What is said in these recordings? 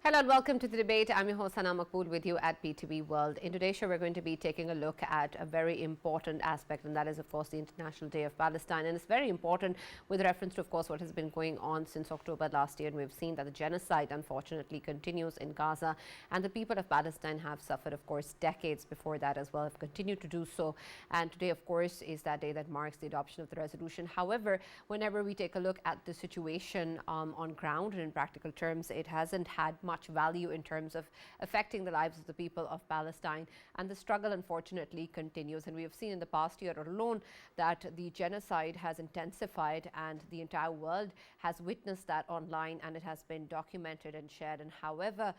Hello and welcome to the debate. I'm your host, Maqbool, with you at PTV World. In today's show, we're going to be taking a look at a very important aspect, and that is, of course, the International Day of Palestine. And it's very important with reference to, of course, what has been going on since October last year. And we've seen that the genocide, unfortunately, continues in Gaza. And the people of Palestine have suffered, of course, decades before that as well, have continued to do so. And today, of course, is that day that marks the adoption of the resolution. However, whenever we take a look at the situation on ground and in practical terms, it hasn't had much value in terms of affecting the lives of the people of Palestine, and the struggle unfortunately continues. And we have seen in the past year alone that the genocide has intensified, and the entire world has witnessed that online, and it has been documented and shared. And however,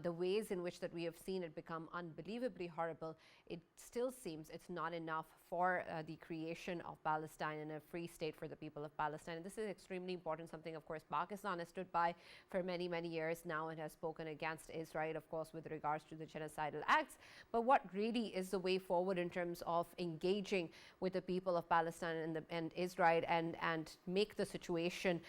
the ways in which that we have seen it become unbelievably horrible, it still seems it's not enough for the creation of Palestine and a free state for the people of Palestine. And this is extremely important, something of course Pakistan has stood by for many years now, and has spoken against Israel, of course, with regards to the genocidal acts. But what really is the way forward in terms of engaging with the people of Palestine and Israel, and make the situation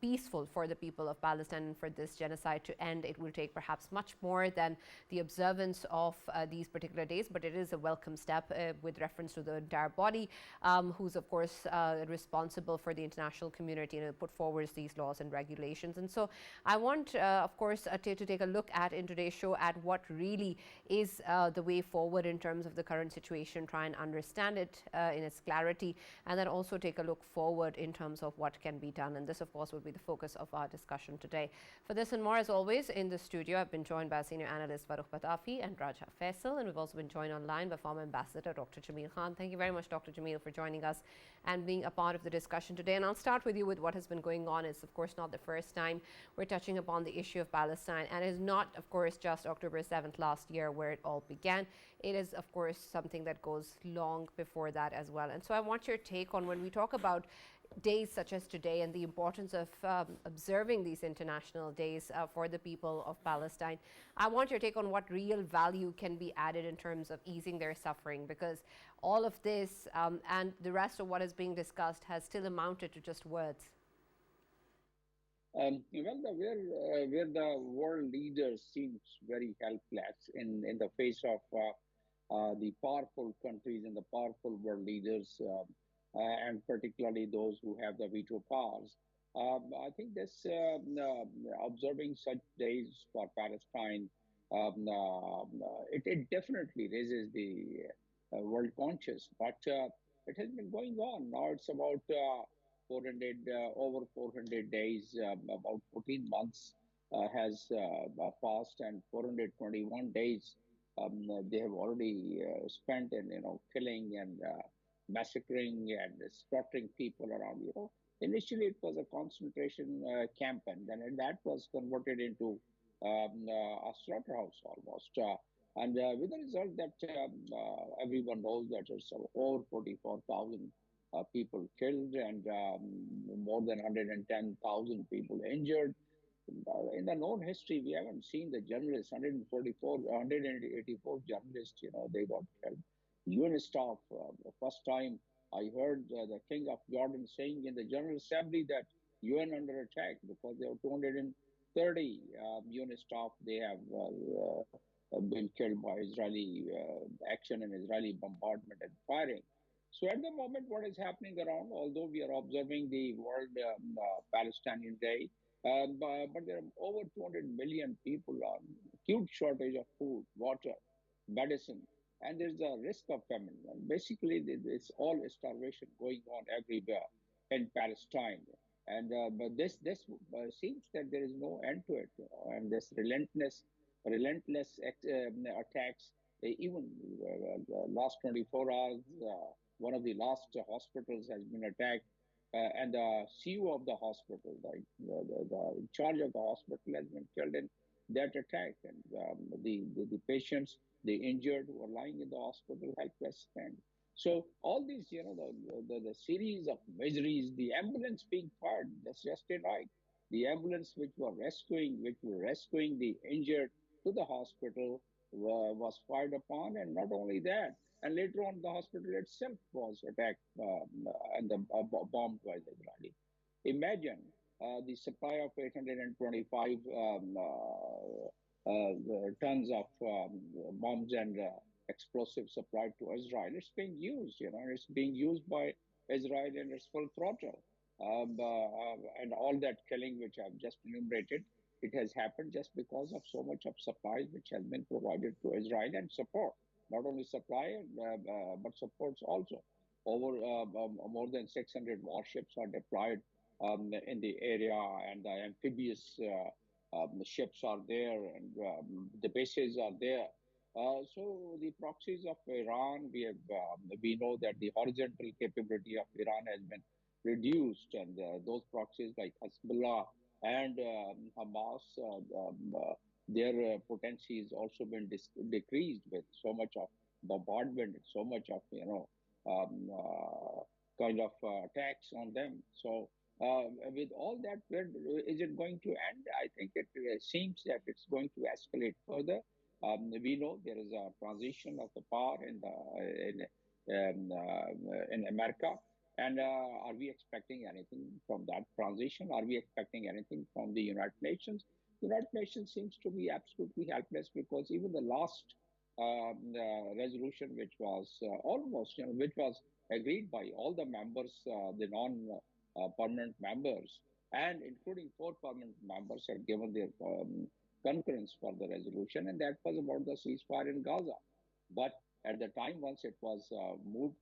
peaceful for the people of Palestine and for this genocide to end? It will take perhaps much more than the observance of these particular days, but it is a welcome step with reference to the entire body, who's of course responsible for the international community and put forward these laws and regulations. And so I want, of course, to take a look at in today's show at what really is the way forward in terms of the current situation, try and understand it in its clarity, and then also take a look forward in terms of what can be done. And this, of course, will be the focus of our discussion today. For this and more, as always, in the studio, I've been joined by senior analyst Farrukh Pitafi and Raja Faisal, and we've also been joined online by former ambassador Dr. Jamil Khan. Thank you very much, Dr. Jamil, for joining us and being a part of the discussion today. And I'll start with you with what has been going on. It's, of course, not the first time we're touching upon the issue of Palestine, and it is not, of course, just October 7th last year where it all began. It is, of course, something that goes long before that as well. And so I want your take on, when we talk about days such as today and the importance of observing these international days for the people of Palestine, I want your take on what real value can be added in terms of easing their suffering, because all of this and the rest of what is being discussed has still amounted to just words. Well, where the world leaders seems very helpless in the face of the powerful countries and the powerful world leaders, and particularly those who have the veto powers. I think this observing such days for Palestine, it definitely raises the world conscious, but it has been going on now. It's about 400, over 400 days, about 14 months has passed, and 421 days they have already spent in, killing and massacring and slaughtering people around. Initially it was a concentration camp, and then that was converted into a slaughterhouse almost. And with the result that everyone knows that there's over 44,000 people killed, and more than 110,000 people injured. In the known history, we haven't seen the journalists, 144, 184 journalists, they got killed. UN staff, the first time I heard the King of Jordan saying in the General Assembly that UN under attack, because there were 230 UN staff, they have been killed by Israeli action and Israeli bombardment and firing. So at the moment, what is happening around, although we are observing the World Palestinian Day, but there are over 200 million people on acute shortage of food, water, medicine, and there's a risk of famine. And basically, it's all starvation going on everywhere in Palestine. And but this seems that there is no end to it, and this relentless attacks. Even the last 24 hours, one of the last hospitals has been attacked, and the CEO of the hospital, the in charge of the hospital, has been killed in that attack, and the patients, the injured who are lying in the hospital helpless. And so all these, the series of miseries, the ambulance being fired, that's yesterday night, the ambulance which were rescuing the injured to the hospital was fired upon, and not only that, and later on the hospital itself was attacked and bombed by the Israeli. Imagine the supply of 825 tons of bombs and explosives supplied to Israel. It's being used, it's being used by Israel in its full throttle. And all that killing, which I've just enumerated, it has happened just because of so much of supplies which has been provided to Israel and support. Not only supply, but supports also. Over more than 600 warships are deployed in the area, and the amphibious ships are there, and the bases are there. So the proxies of Iran, we know that the horizontal capability of Iran has been reduced, and those proxies like Hezbollah and Hamas, their potency has also been decreased with so much of bombardment, so much of um, uh, kind of attacks on them. So with all that, where is it going to end? I think it seems that it's going to escalate further. We know there is a transition of the power in America, and are we expecting anything from that transition? Are we expecting anything from the United Nations? The United Nations seems to be absolutely helpless, because even the last resolution, which was almost, which was agreed by all the members, the non-permanent members, and including four permanent members, had given their concurrence for the resolution, and that was about the ceasefire in Gaza. But at the time, once it was moved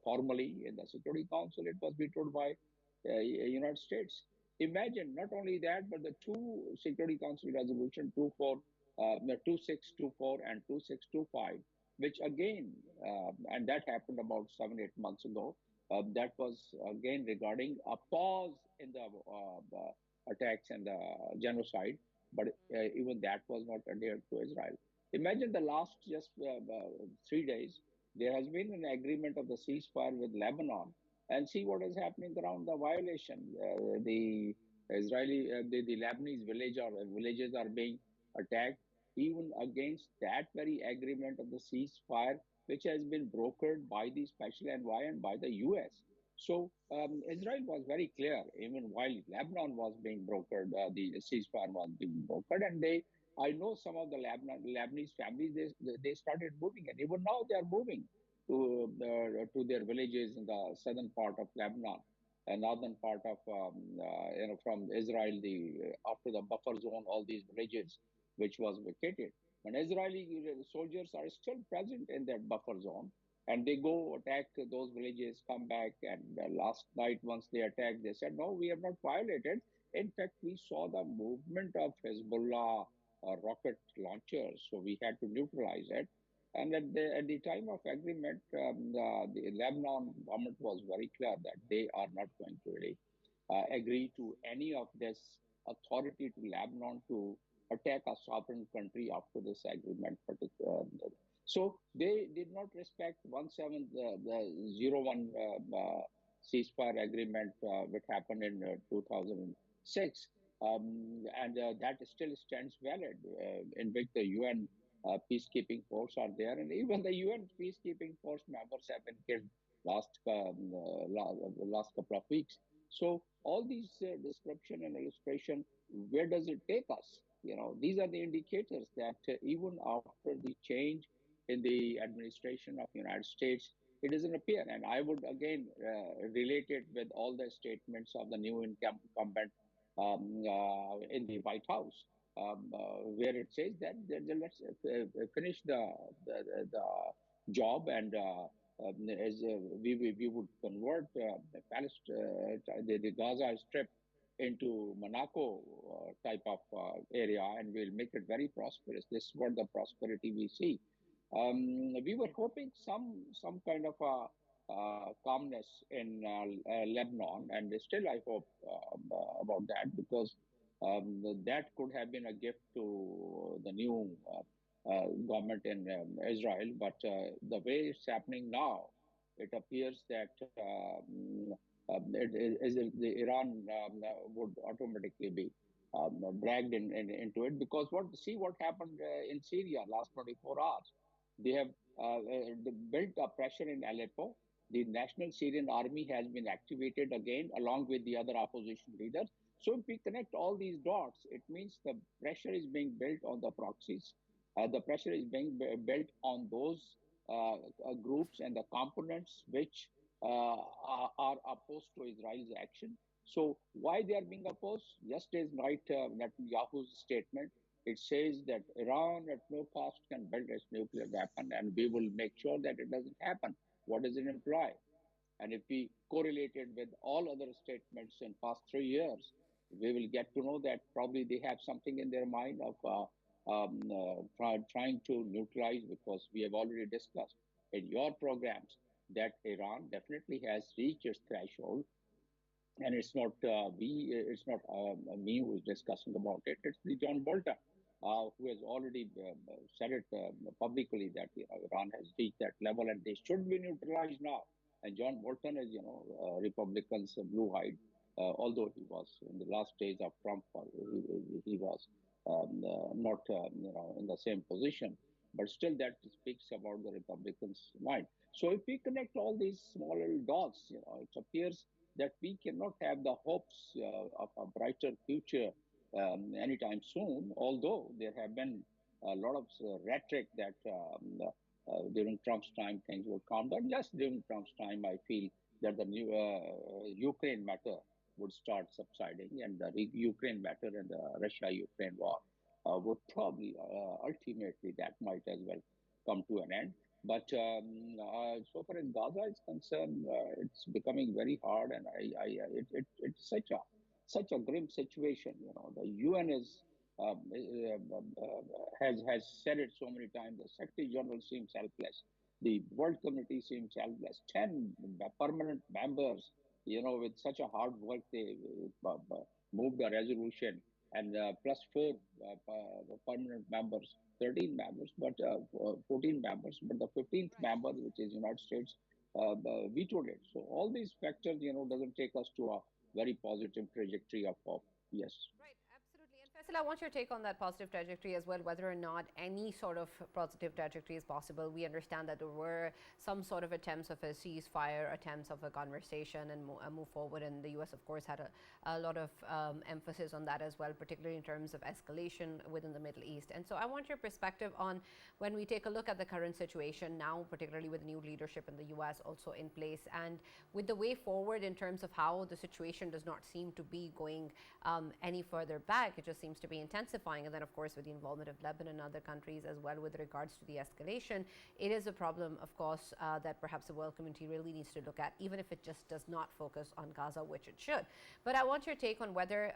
formally in the Security Council, it was vetoed by United States. Imagine not only that, but the two Security Council resolution 2624 and 2625, which again, and that happened about 7, 8 months ago. That was again regarding a pause in the attacks and the genocide, but even that was not adhered to Israel. Imagine the last just 3 days, there has been an agreement of the ceasefire with Lebanon, and see what is happening around the violation. The the Lebanese villages are being attacked, even against that very agreement of the ceasefire, which has been brokered by the special envoy and by the US. So Israel was very clear, even while Lebanon was being brokered, the ceasefire was being brokered, and I know some of the Lebanese families, they started moving, and even now they are moving to their villages in the southern part of Lebanon and northern part of from Israel. The after the buffer zone, all these villages which was vacated, and Israeli soldiers are still present in that buffer zone, and they go attack those villages, come back, and last night once they attacked, they said, no, we have not violated. In fact, we saw the movement of Hezbollah rocket launchers, so we had to neutralize it. And at the time of agreement, the Lebanon government was very clear that they are not going to really agree to any of this authority to Lebanon to attack a sovereign country after this agreement. So they did not respect 1701 ceasefire agreement, which happened in 2006. And that still stands valid, in which the UN peacekeeping force are there, and even the UN peacekeeping force members have been killed last couple of weeks. So all these description and illustration, where does it take us? These are the indicators that even after the change in the administration of United States, it doesn't appear. And I would again relate it with all the statements of the new incumbent in the White House, where it says that let's finish the job, and as we would convert the Gaza Strip into Monaco type of area, and we'll make it very prosperous. This is what the prosperity we see. We were hoping some kind of a calmness in Lebanon, and still I hope about that, because that could have been a gift to the new government in Israel. But the way it's happening now, it appears that the Iran would automatically be dragged into it, because what happened in Syria last 24 hours. They have built a pressure in Aleppo. The National Syrian Army has been activated again, along with the other opposition leaders. So if we connect all these dots, it means the pressure is being built on the proxies. The pressure is being built on those groups and the components which are opposed to Israel's action. So why they are being opposed? Just as right Netanyahu's statement, it says that Iran at no cost can build its nuclear weapon, and we will make sure that it doesn't happen. What does it imply? And if we correlate it with all other statements in past 3 years, we will get to know that probably they have something in their mind of trying to neutralize, because we have already discussed in your programs that Iran definitely has reached its threshold, and it's not me who is discussing about it. It's the John Bolton who has already said it publicly that Iran has reached that level and they should be neutralized now. And John Bolton is Republicans blue-eyed, although he was in the last days of Trump, he was not in the same position, but still that speaks about the Republicans' mind. So if we connect all these small little dots, it appears that we cannot have the hopes of a brighter future anytime soon, although there have been a lot of rhetoric that during Trump's time things would calm down. Yes, during Trump's time, I feel that the new Ukraine matter would start subsiding, and the Ukraine matter and the Russia-Ukraine war would probably ultimately that might as well come to an end. But so far as Gaza is concerned, it's becoming very hard, and it's such a grim situation. The UN is has said it so many times. The Secretary General seems helpless. The world community seems helpless. 10 permanent members, with such a hard work, they moved a resolution, and plus four permanent members, 13 members, but 14 members, but the 15th member, which is United States, vetoed it. So all these factors, doesn't take us to a very positive trajectory of hope. Yes. Right, absolutely. And Faisal, I want your take on that positive trajectory as well, whether or not any sort of positive trajectory is possible. We understand that there were some sort of attempts of a ceasefire, attempts of a conversation and move forward. And the US, of course, had a lot of emphasis on that as well, particularly in terms of escalation within the Middle East. And so I want your perspective on when we take a look at the current situation now, particularly with new leadership in the US also in place, and with the way forward in terms of how the situation does not seem to be going any further back. It just seems to be intensifying. And then, of course, with the involvement of Lebanon and other countries as well with regards to the escalation, it is a problem, of course, that perhaps the world community really needs to look at, even if it just does not focus on Gaza, which it should. But I want your take on whether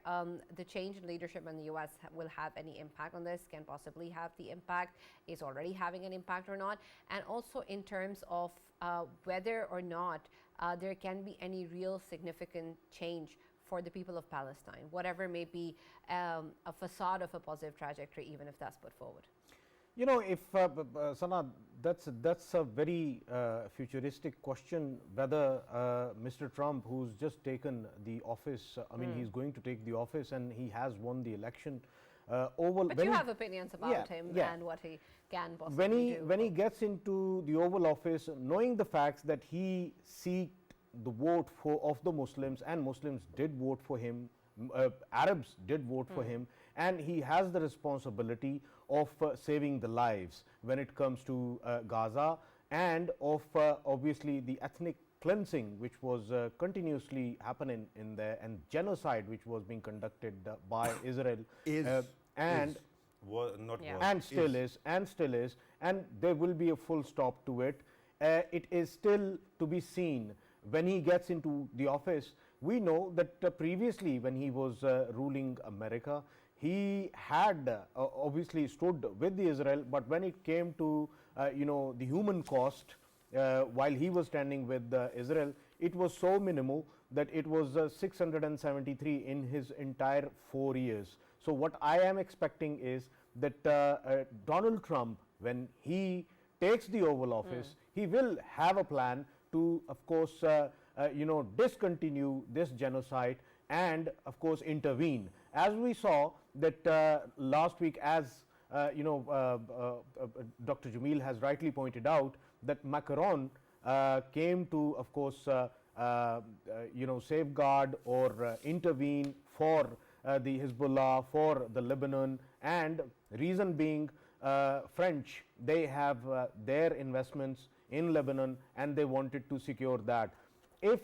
the change in leadership in the US will have any impact on this, can possibly have the impact, is already having an impact or not, and also in terms of whether or not there can be any real significant change for the people of Palestine, whatever may be a facade of a positive trajectory, even if that's put forward. If Sana, that's a very futuristic question. Whether Mr. Trump, who's just taken the office, I mean, he's going to take the office, and he has won the election. But you have opinions about him and what he can possibly do. When he gets into the Oval Office, knowing the facts that he seeked the vote of the Muslims, and Muslims did vote for him, Arabs did vote for him, and he has the responsibility of saving the lives when it comes to Gaza, and of obviously the ethnic cleansing which was continuously happening in there, and genocide which was being conducted by Israel and still is, and there will be a full stop to it. It is still to be seen when he gets into the office. We know that previously when he was ruling America, he had obviously stood with the Israel, but when it came to the human cost, while he was standing with Israel, it was so minimal that it was 673 in his entire 4 years. So what I am expecting is that Donald Trump, when he takes the Oval Office, he will have a plan to, of course, discontinue this genocide and, of course, intervene. As we saw that last week, as Dr. Jamil has rightly pointed out, that Macron came to, of course, safeguard or intervene for the Hezbollah, for the Lebanon, and reason being French, they have their investments in Lebanon and they wanted to secure that. If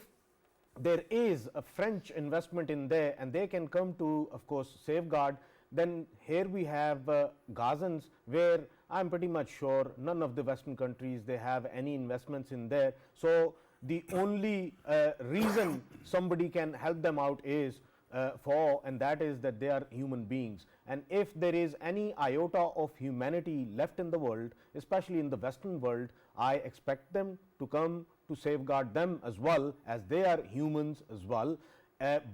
there is a French investment in there and they can come to, of course, safeguard, then here we have Gazans, where I am pretty much sure none of the Western countries, they have any investments in there. So the only reason somebody can help them out is and that is that they are human beings. And if there is any iota of humanity left in the world, especially in the Western world, I expect them to come to safeguard them as well, as they are humans as well.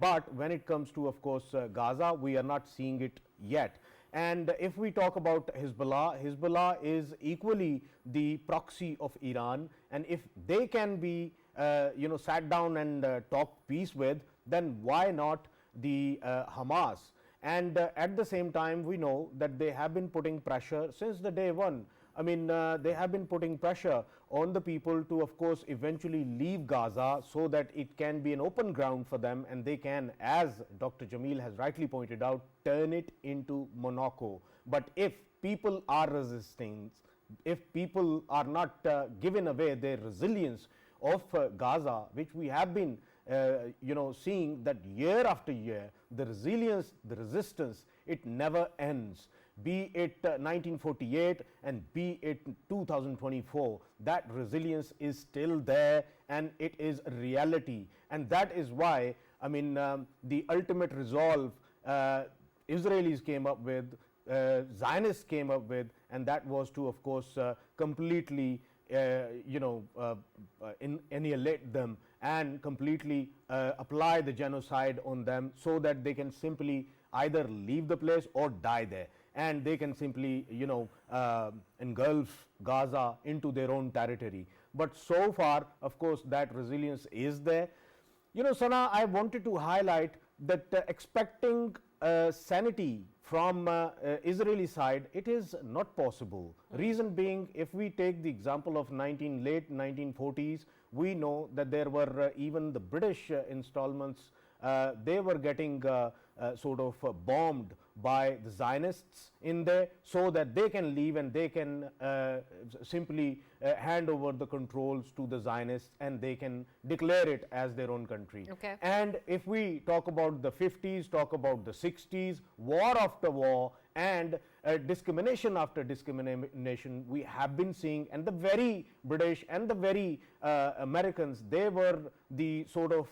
But when it comes to, of course, Gaza, we are not seeing it yet. And if we talk about Hezbollah, Hezbollah is equally the proxy of Iran, and if they can be sat down and talk peace with, then why not the Hamas? And at the same time, we know that they have been putting pressure since the day one. I mean, they have been putting pressure on the people to, of course, eventually leave Gaza so that it can be an open ground for them and they can, as Dr. Jamil has rightly pointed out, turn it into Monaco. But if people are resisting, if people are not giving away their resilience of Gaza, which we have been seeing that year after year, the resilience, the resistance, it never ends. Be it 1948 and be it 2024, that resilience is still there and it is a reality. And that is why, I mean, the ultimate resolve Israelis came up with, Zionists came up with, and that was to, of course, completely annihilate them and completely apply the genocide on them, so that they can simply either leave the place or die there, and they can simply engulf Gaza into their own territory. But so far, of course, that resilience is there. Sana, I wanted to highlight that expecting sanity from Israeli side, it is not possible. Reason being, if we take the example of late 1940s, we know that there were even the British installments, they were getting sort of bombed by the Zionists in there, so that they can leave and they can simply hand over the controls to the Zionists and they can declare it as their own country. Okay. And if we talk about the 50s, talk about the 60s, war after war and discrimination after discrimination, we have been seeing, and the very British and the very Americans, they were the sort of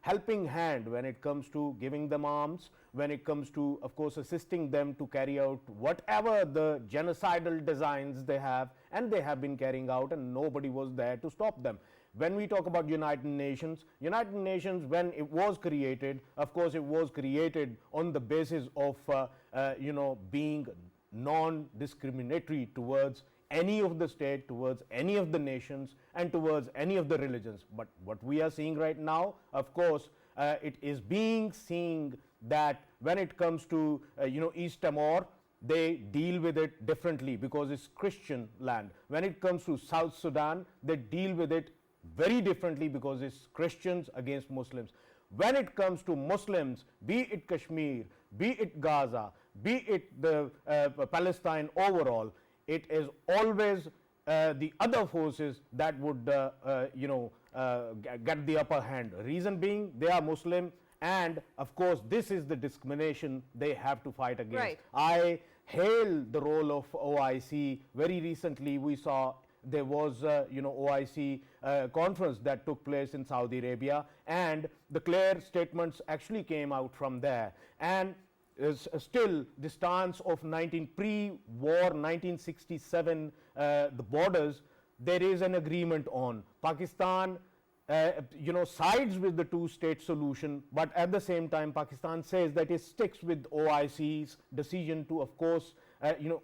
helping hand when it comes to giving them arms, when it comes to, of course, assisting them to carry out whatever the genocidal designs they have, and they have been carrying out, and nobody was there to stop them. When we talk about United Nations, when it was created, of course, it was created on the basis of being non-discriminatory towards any of the state, towards any of the nations, and towards any of the religions. But what we are seeing right now, of course, it is being seen that when it comes to East Timor, they deal with it differently because it's Christian land. When it comes to South Sudan, they deal with it very differently because it's Christians against Muslims. When it comes to Muslims, be it Kashmir, be it Gaza, be it the Palestine overall, it is always the other forces that would get the upper hand. Reason being, they are Muslim, and of course this is the discrimination they have to fight against. Right. I hail the role of OIC. Very recently we saw there was OIC conference that took place in Saudi Arabia, and the clear statements actually came out from there. And still the stance of pre-war 1967, the borders, there is an agreement on. Pakistan sides with the two-state solution, but at the same time Pakistan says that it sticks with OIC's decision to, of course,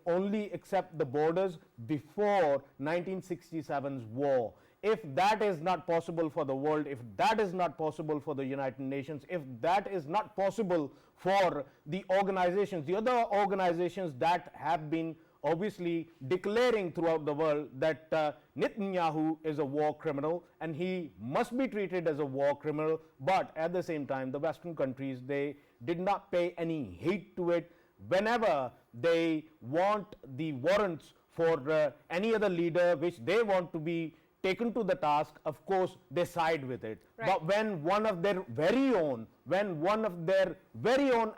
only accept the borders before 1967's war. If that is not possible for the world, if that is not possible for the United Nations, if that is not possible for the organizations, the other organizations that have been obviously declaring throughout the world that Netanyahu is a war criminal and he must be treated as a war criminal. But at the same time, the Western countries, they did not pay any heed to it. Whenever they want the warrants for any other leader which they want to be taken to the task, of course they side with it. Right. But when one of their very own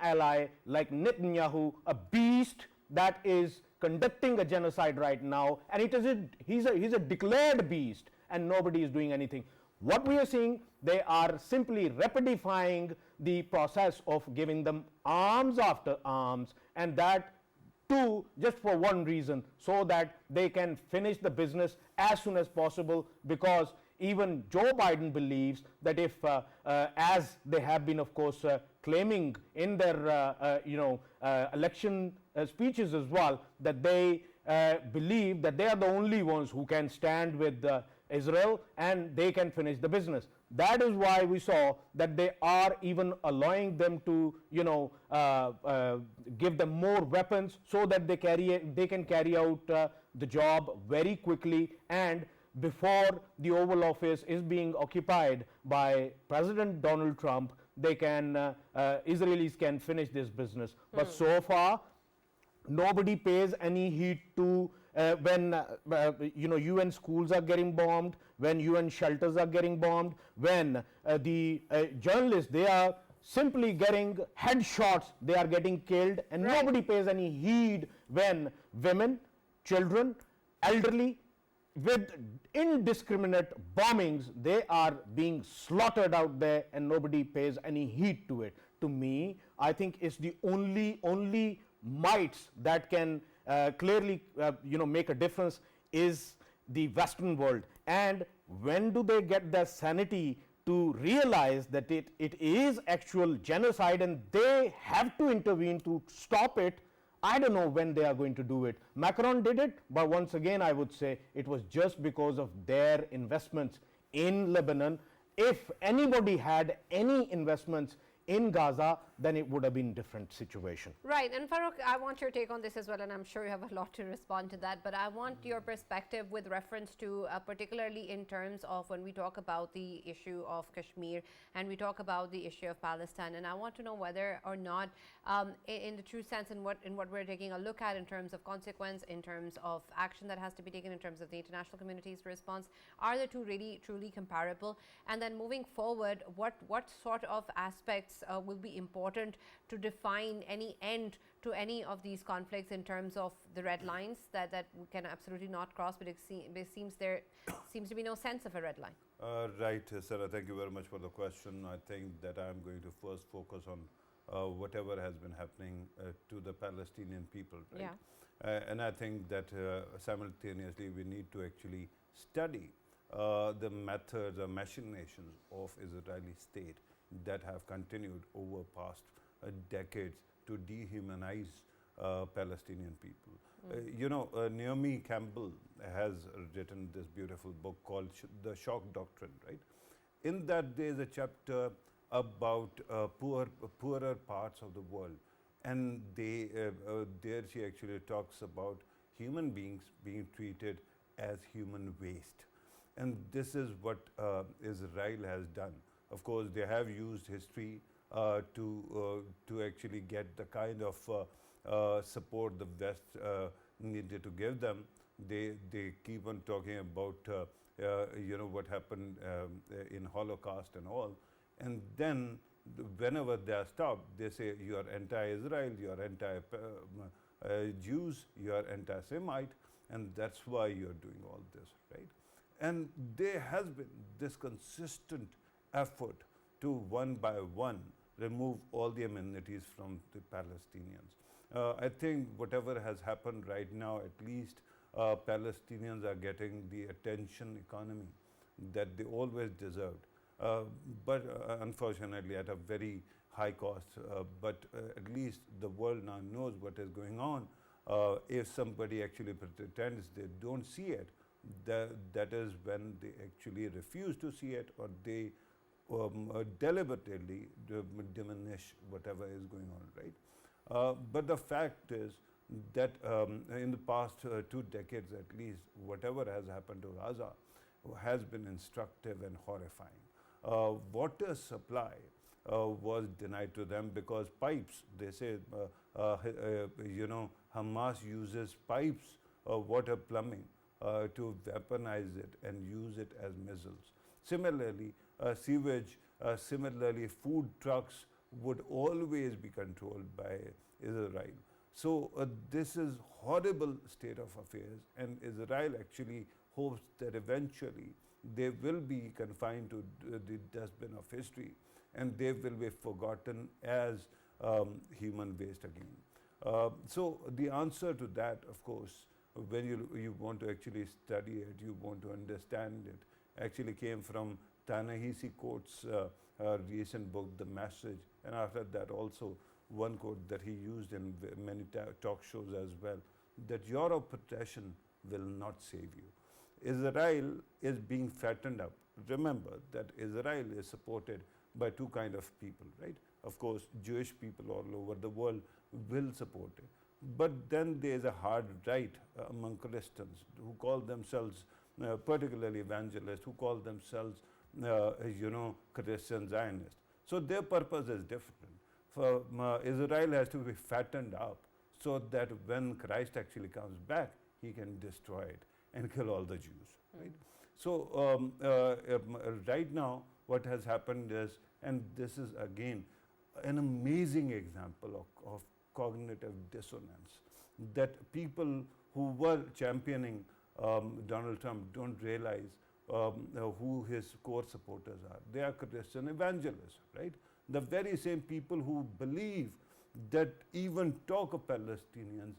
ally like Netanyahu, a beast that is conducting a genocide right now, and he's a declared beast, and nobody is doing anything. What we are seeing, they are simply rapidifying the process of giving them arms after arms, and that too just for one reason, so that they can finish the business as soon as possible, because even Joe Biden believes that if, as they have been of course claiming in their election speeches as well, that they believe that they are the only ones who can stand with Israel and they can finish the business. That is why we saw that they are even allowing them to, give them more weapons so that they can carry out the job very quickly, and before the Oval Office is being occupied by President Donald Trump, they can Israelis can finish this business. But so far, nobody pays any heed to when UN schools are getting bombed, when UN shelters are getting bombed, when the journalists, they are simply getting headshots, they are getting killed, and Right. nobody pays any heed when women, children, elderly, with indiscriminate bombings, they are being slaughtered out there, and nobody pays any heed to it. To me, I think it's the only mites that can clearly make a difference is the Western world. And when do they get the sanity to realize that it is actual genocide and they have to intervene to stop it? I don't know when they are going to do it. Macron did it, but once again I would say it was just because of their investments in Lebanon. If anybody had any investments in Gaza, then it would have been a different situation. Right, and Farrukh, I want your take on this as well, and I'm sure you have a lot to respond to that, but I want your perspective with reference to particularly in terms of when we talk about the issue of Kashmir and we talk about the issue of Palestine, and I want to know whether or not in the true sense in what we're taking a look at in terms of consequence, in terms of action that has to be taken, in terms of the international community's response, are the two really truly comparable? And then moving forward, what sort of aspects will be important to define any end to any of these conflicts in terms of the red lines that we can absolutely not cross, but it seems there seems to be no sense of a red line. Right, Sarah, thank you very much for the question. I think that I'm going to first focus on whatever has been happening to the Palestinian people, right? Yeah. And I think that simultaneously we need to actually study the methods or machinations of Israeli state that have continued over past decades to dehumanize Palestinian people. Naomi Campbell has written this beautiful book called The Shock Doctrine, right? In that there is a chapter about poorer parts of the world, and there she actually talks about human beings being treated as human waste. And this is what Israel has done. Of course, they have used history to actually get the kind of support the West needed to give them. They keep on talking about what happened in Holocaust and all, and then whenever they are stopped, they say you are anti-Israel, you are anti-Jews, you are anti-Semite, and that's why you are doing all this, right? And there has been this consistent effort to one by one remove all the amenities from the Palestinians. I think whatever has happened right now, at least Palestinians are getting the attention economy that they always deserved, but unfortunately at a very high cost. But at least the world now knows what is going on. If somebody actually pretends they don't see it, that is when they actually refuse to see it, or they deliberately diminish whatever is going on, right? But the fact is that in the past 2 decades at least, whatever has happened to Gaza has been instructive and horrifying. Water supply was denied to them because pipes, they say, Hamas uses pipes, water plumbing, to weaponize it and use it as missiles. Similarly, sewage, similarly, food trucks would always be controlled by Israel. So this is horrible state of affairs, and Israel actually hopes that eventually they will be confined to the dustbin of history, and they will be forgotten as human waste again. So the answer to that, of course, when you want to actually study it, you want to understand it, actually came from Ta-Nehisi Coates' recent book, The Message, and after that also one quote that he used in many talk shows as well, that your oppression will not save you. Israel is being fattened up. Remember that Israel is supported by two kind of people, right? Of course, Jewish people all over the world will support it. But then there is a hard right among Christians who call themselves, particularly evangelists, who call themselves, Christian Zionists. So their purpose is different. For Israel has to be fattened up so that when Christ actually comes back, he can destroy it and kill all the Jews, right? So right now, what has happened is, and this is again an amazing example of cognitive dissonance, that people who were championing Donald Trump don't realize who his core supporters are. They are Christian evangelists, right? The very same people who believe that even talk of Palestinians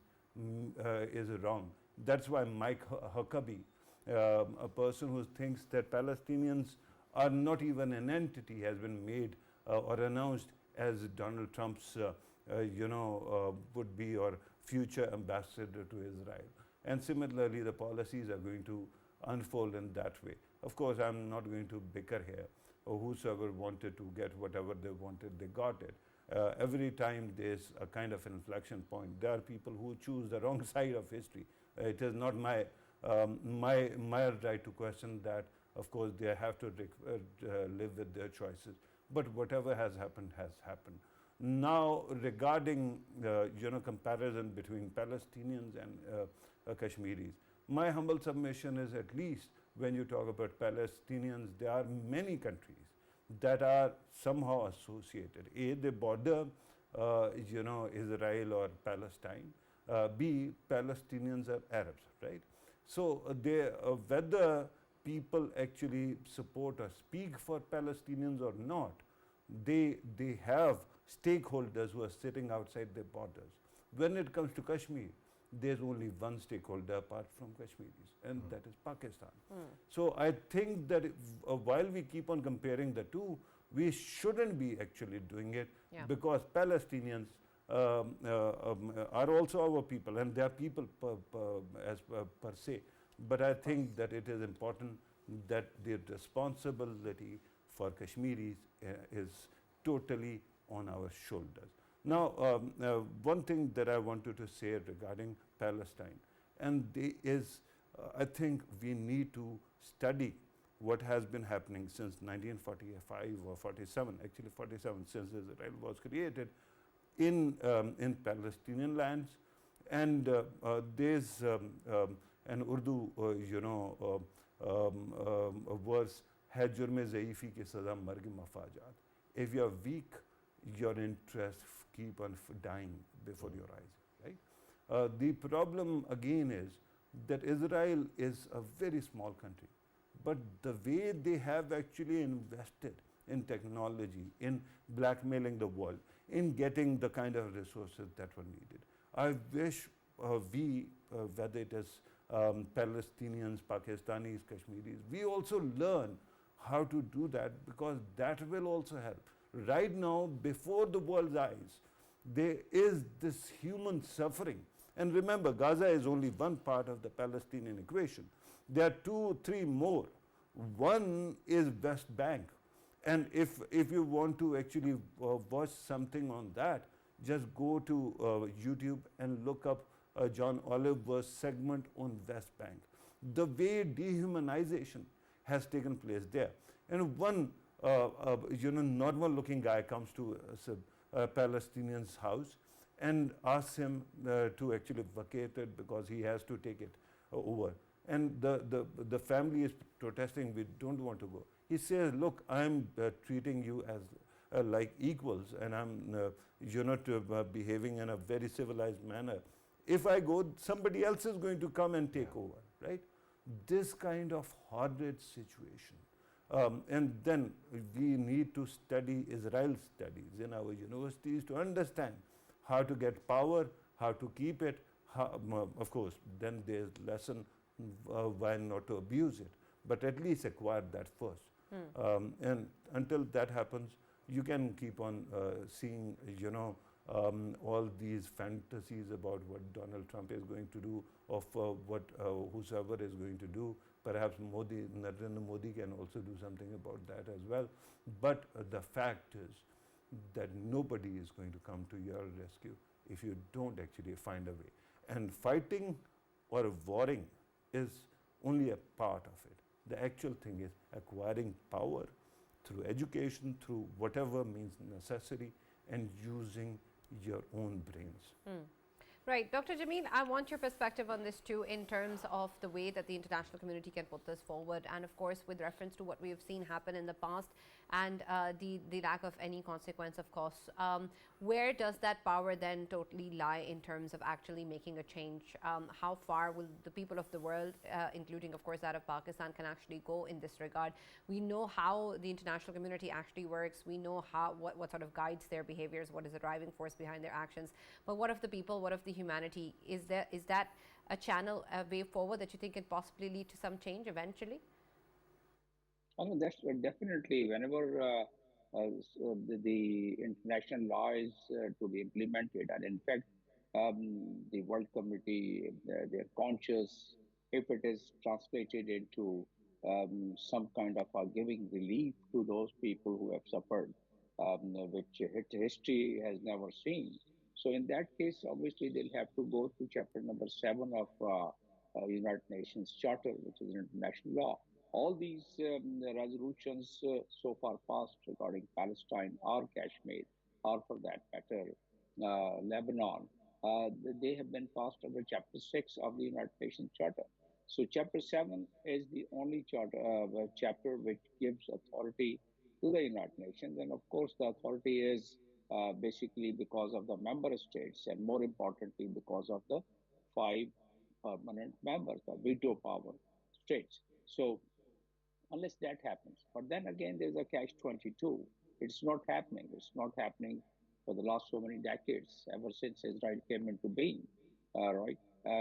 is wrong. That's why Mike Huckabee, a person who thinks that Palestinians are not even an entity, has been made or announced as Donald Trump's would be or future ambassador to Israel. And similarly, the policies are going to unfold in that way. Of course, I'm not going to bicker here. Whosoever wanted to get whatever they wanted, they got it. Every time there's a kind of inflection point, there are people who choose the wrong side of history. It is not my right to question that. Of course, they have to live with their choices. But whatever has happened has happened. Now, regarding comparison between Palestinians and Kashmiris, my humble submission is, at least when you talk about Palestinians, there are many countries that are somehow associated. A, they border Israel or Palestine. B, Palestinians are Arabs, right? So whether people actually support or speak for Palestinians or not, they have stakeholders who are sitting outside their borders. When it comes to Kashmir, there's only one stakeholder apart from Kashmiris, and that is Pakistan. So I think that while we keep on comparing the two, we shouldn't be actually doing it, because Palestinians are also our people, and they are people per se. But I think that it is important that the responsibility for Kashmiris is totally on our shoulders. Now, one thing that I wanted to say regarding Palestine, and is I think we need to study what has been happening since 1945 or 47, actually 47, since Israel was created in Palestinian lands. And there's an Urdu, a verse, है जुर्म ज़ईफ़ी की सज़ा मर्ग मफ़ाजात. If you are weak, your interests keep on dying before your eyes, right? The problem again is that Israel is a very small country, but the way they have actually invested in technology, in blackmailing the world, in getting the kind of resources that were needed. I wish we, whether it is Palestinians, Pakistanis, Kashmiris, we also learn how to do that, because that will also help. Right now, before the world's eyes, there is this human suffering. And remember, Gaza is only one part of the Palestinian equation. There are 2, 3 more. One is West Bank. And if you want to actually watch something on that, just go to YouTube and look up John Oliver's segment on West Bank, the way dehumanization has taken place there. And one normal looking guy comes to a Palestinian's house and asks him to actually vacate it because he has to take it over. And the family is protesting, we don't want to go. He says, look, I'm treating you as like equals, and I'm behaving in a very civilized manner. If I go, somebody else is going to come and take over, right? This kind of horrid situation. And then we need to study Israel studies in our universities to understand how to get power, how to keep it. Of course, then there's lesson why not to abuse it, but at least acquire that first. And until that happens, you can keep on seeing, all these fantasies about what Donald Trump is going to do, of what whosoever is going to do. Perhaps Narendra Modi can also do something about that as well. But the fact is that nobody is going to come to your rescue if you don't actually find a way. And fighting or warring is only a part of it. The actual thing is acquiring power through education, through whatever means necessary, and using your own brains. Right. Dr. Jamil, I want your perspective on this too, in terms of the way that the international community can put this forward, and of course with reference to what we have seen happen in the past and the lack of any consequence, of course. Where does that power then totally lie in terms of actually making a change? How far will the people of the world, including of course that of Pakistan, can actually go in this regard? We know how the international community actually works. We know what sort of guides their behaviors, what is the driving force behind their actions. But what of the people, what of the humanity? Is that a channel, a way forward that you think can possibly lead to some change eventually? I mean, that's definitely whenever the international law is to be implemented, and in fact, the world community, they're conscious if it is translated into some kind of giving relief to those people who have suffered, which history has never seen. So in that case, obviously, they'll have to go to chapter number 7 of United Nations Charter, which is international law. All these resolutions so far passed regarding Palestine or Kashmir, or for that matter, Lebanon, they have been passed under Chapter 6 of the United Nations Charter. So, Chapter 7 is the only chapter which gives authority to the United Nations. And of course, the authority is basically because of the member states, and more importantly, because of the 5 permanent members, the veto power states. So, unless that happens. But then again, there's a catch 22. It's not happening. It's not happening for the last so many decades, ever since Israel came into being, right?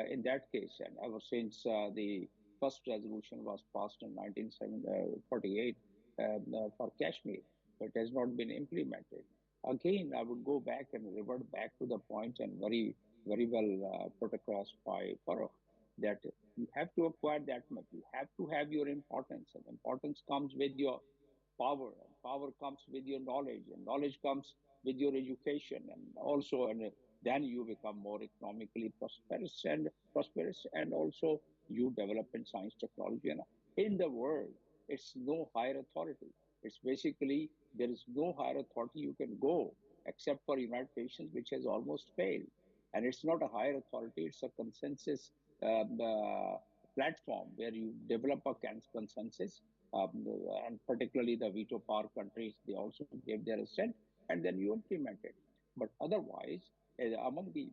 In that case, and ever since the first resolution was passed in 1948 for Kashmir, but it has not been implemented. Again, I would go back and revert back to the point, and very, very well put across by Farrukh, that you have to acquire that much. You have to have your importance, and importance comes with your power, and power comes with your knowledge, and knowledge comes with your education, and also, and then you become more economically prosperous, and also you develop in science, technology, and in the world, it's no higher authority. It's basically there is no higher authority you can go except for United Nations, which has almost failed. And it's not a higher authority; it's a consensus platform where you develop a consensus, um, and particularly the veto power countries, they also give their assent, and then you implement it. But otherwise, among the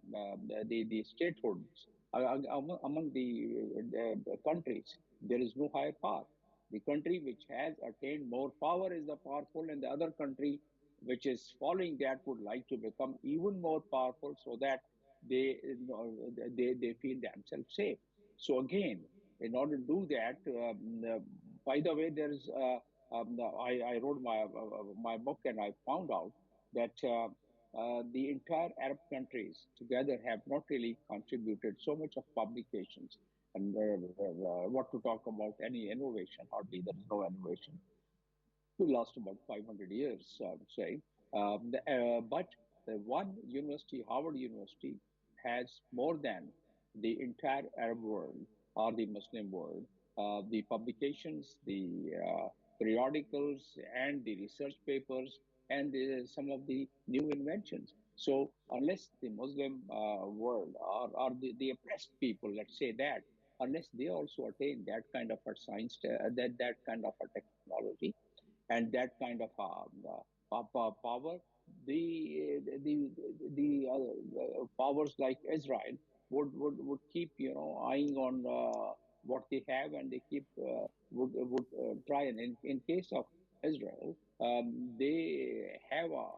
statehoods, among the countries, there is no higher power. The country which has attained more power is the powerful, and the other country which is following that would like to become even more powerful, so that they they feel themselves safe. So again, in order to do that, by the way, there is I wrote my book, and I found out that the entire Arab countries together have not really contributed so much of publications, and what to talk about any innovation. Hardly there is no innovation. To last about 500 years, I would say. But one university, Harvard University, has more than the entire Arab world or the Muslim world, the publications, the periodicals, and the research papers, and some of the new inventions. So, unless the Muslim world or the oppressed people, let's say that, unless they also attain that kind of a science, that kind of a technology, and that kind of power, the powers like Israel would keep eyeing on what they have, and they keep would try, and in case of Israel, they have a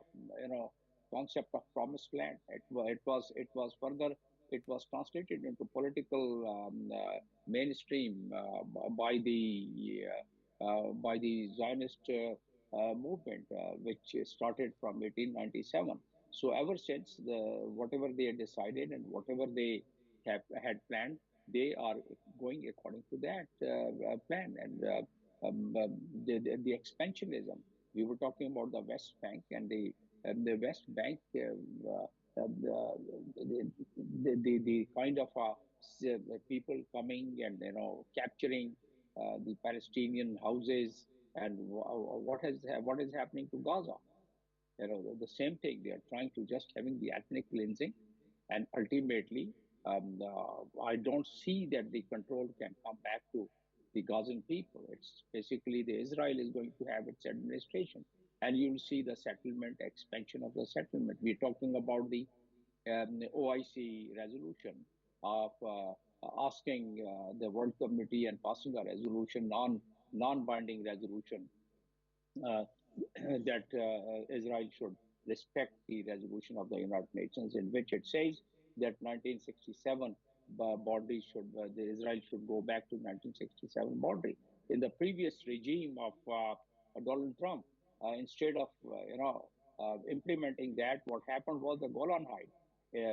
concept of promised land. It was further, it was translated into political mainstream by the Zionist movement, which started from 1897. So ever since, whatever they had decided and whatever they have had planned, they are going according to that plan. And the expansionism, we were talking about the West Bank, and the West Bank, the kind of people coming and capturing the Palestinian houses, and what is happening to Gaza. The same thing. They are trying to just having the ethnic cleansing, and ultimately, I don't see that the control can come back to the Gazan people. It's basically the Israel is going to have its administration, and you'll see the settlement, expansion of the settlement. We're talking about the OIC resolution of asking the World Committee and passing a resolution, non-binding resolution, uh, that Israel should respect the resolution of the United Nations, in which it says that 1967 boundary should, the Israel should go back to 1967 boundary. In the previous regime of Donald Trump, instead of implementing that, what happened was the Golan Heights,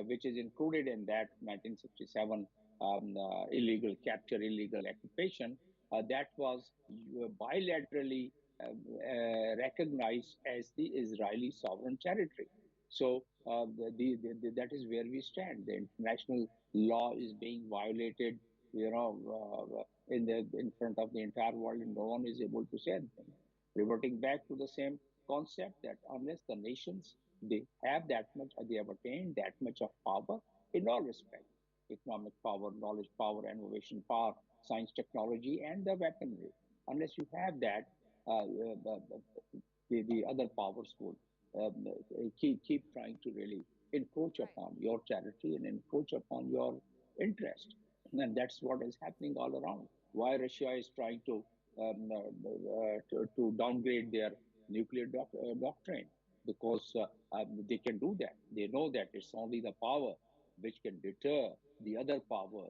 which is included in that 1967 illegal capture, illegal occupation, that was bilaterally recognized as the Israeli sovereign territory. So that is where we stand. The international law is being violated, in front of the entire world, and no one is able to say anything. Reverting back to the same concept, that unless the nations, they have that much, they have attained that much of power in all respects: economic power, knowledge power, innovation power, science, technology, and the weaponry. Unless you have that, the other powers would keep trying to really encroach Right. upon your territory and encroach upon your interest. And that's what is happening all around. Why Russia is trying to downgrade their nuclear doctrine, because they can do that. They know that it's only the power which can deter the other power,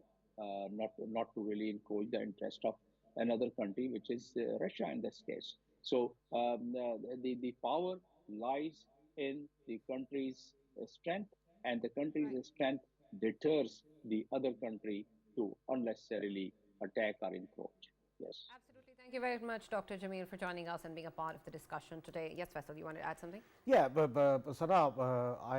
not to really encroach the interest of another country, which is Russia in this case. So the power lies in the country's strength, and the country's Right. strength deters the other country to unnecessarily attack or encroach. Yes. Absolutely. Thank you very much, Dr. Jamil, for joining us and being a part of the discussion today. Yes, Faisal, you want to add something? Yeah, but Sana,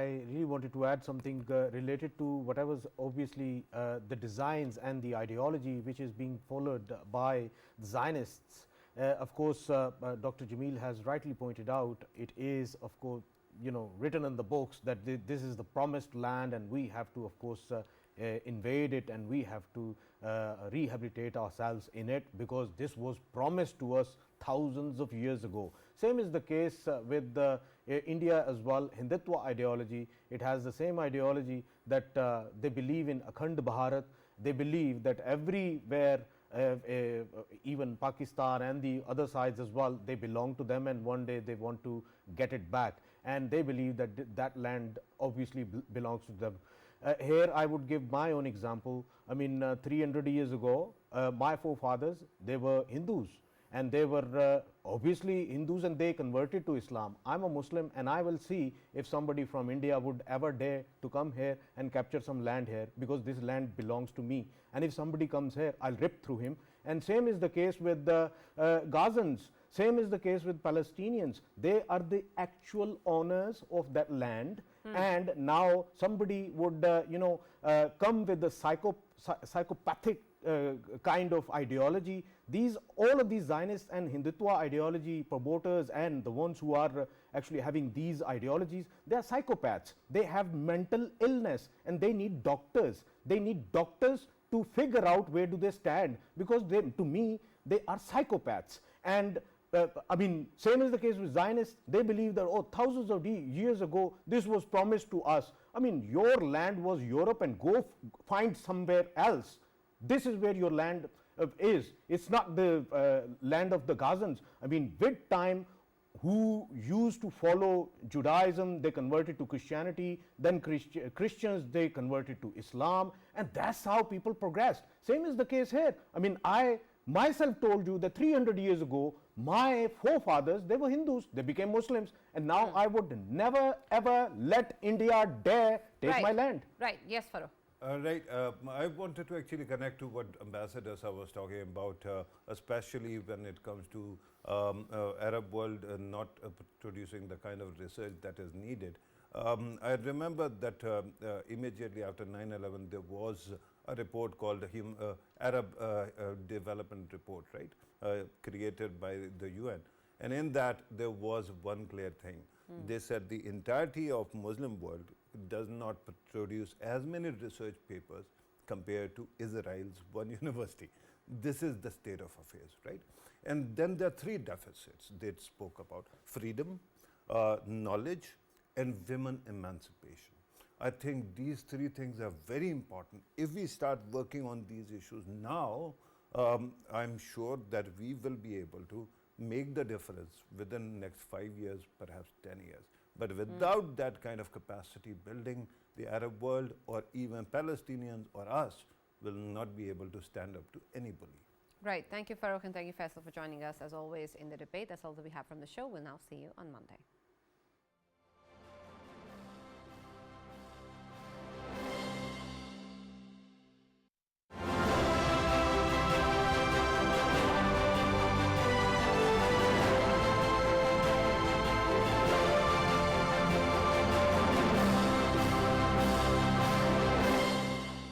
I really wanted to add something related to whatever's obviously the designs and the ideology which is being followed by the Zionists. Of course, Dr. Jamil has rightly pointed out, it is, of course, written in the books that this is the promised land, and we have to, of course, invade it, and we have to rehabilitate ourselves in it, because this was promised to us thousands of years ago. Same is the case with India as well. Hindutva ideology, it has the same ideology that they believe in Akhand Bharat. They believe that everywhere, even Pakistan and the other sides as well, they belong to them, and one day they want to get it back, and they believe that that land obviously belongs to them. Here I would give my own example. I mean, 300 years ago, my forefathers, they were Hindus, and they were obviously Hindus, and they converted to Islam. I'm a Muslim, and I will see if somebody from India would ever dare to come here and capture some land here, because this land belongs to me. And if somebody comes here, I'll rip through him. And same is the case with the Gazans. Same is the case with Palestinians. They are the actual owners of that land, and now somebody would, come with the psychopathic kind of ideology. All of these Zionists and Hindutva ideology promoters and the ones who are actually having these ideologies, they are psychopaths. They have mental illness and they need doctors. They need doctors to figure out where do they stand, because to me, they are psychopaths. And I mean, same is the case with Zionists. They believe that, oh, thousands of years ago, this was promised to us. I mean, your land was Europe, and go find somewhere else. This is where your land is. It's not the land of the Gazans. I mean, with time, who used to follow Judaism, they converted to Christianity, then Christians, they converted to Islam, and that's how people progressed. Same is the case here. I mean, I myself told you that 300 years ago, my forefathers, they were Hindus, they became Muslims, and now I would never ever let India dare take my land. Right, yes, Farrukh. Right. I wanted to actually connect to what Ambassador Sir was talking about, especially when it comes to Arab world not producing the kind of research that is needed. I remember that immediately after 9/11, there was a report called Arab Development Report, right, created by the UN. And in that, there was one clear thing. They said the entirety of Muslim world does not produce as many research papers compared to Israel's one university. This is the state of affairs, right? And then there are three deficits they spoke about: freedom, knowledge, and women emancipation. I think these three things are very important. If we start working on these issues now, I'm sure that we will be able to make the difference within the next 5 years, perhaps 10 years. But without that kind of capacity building, the Arab world or even Palestinians or us will not be able to stand up to anybody. Right. Thank you, Farrukh, and thank you, Faisal, for joining us as always in the debate. That's all that we have from the show. We'll now see you on Monday.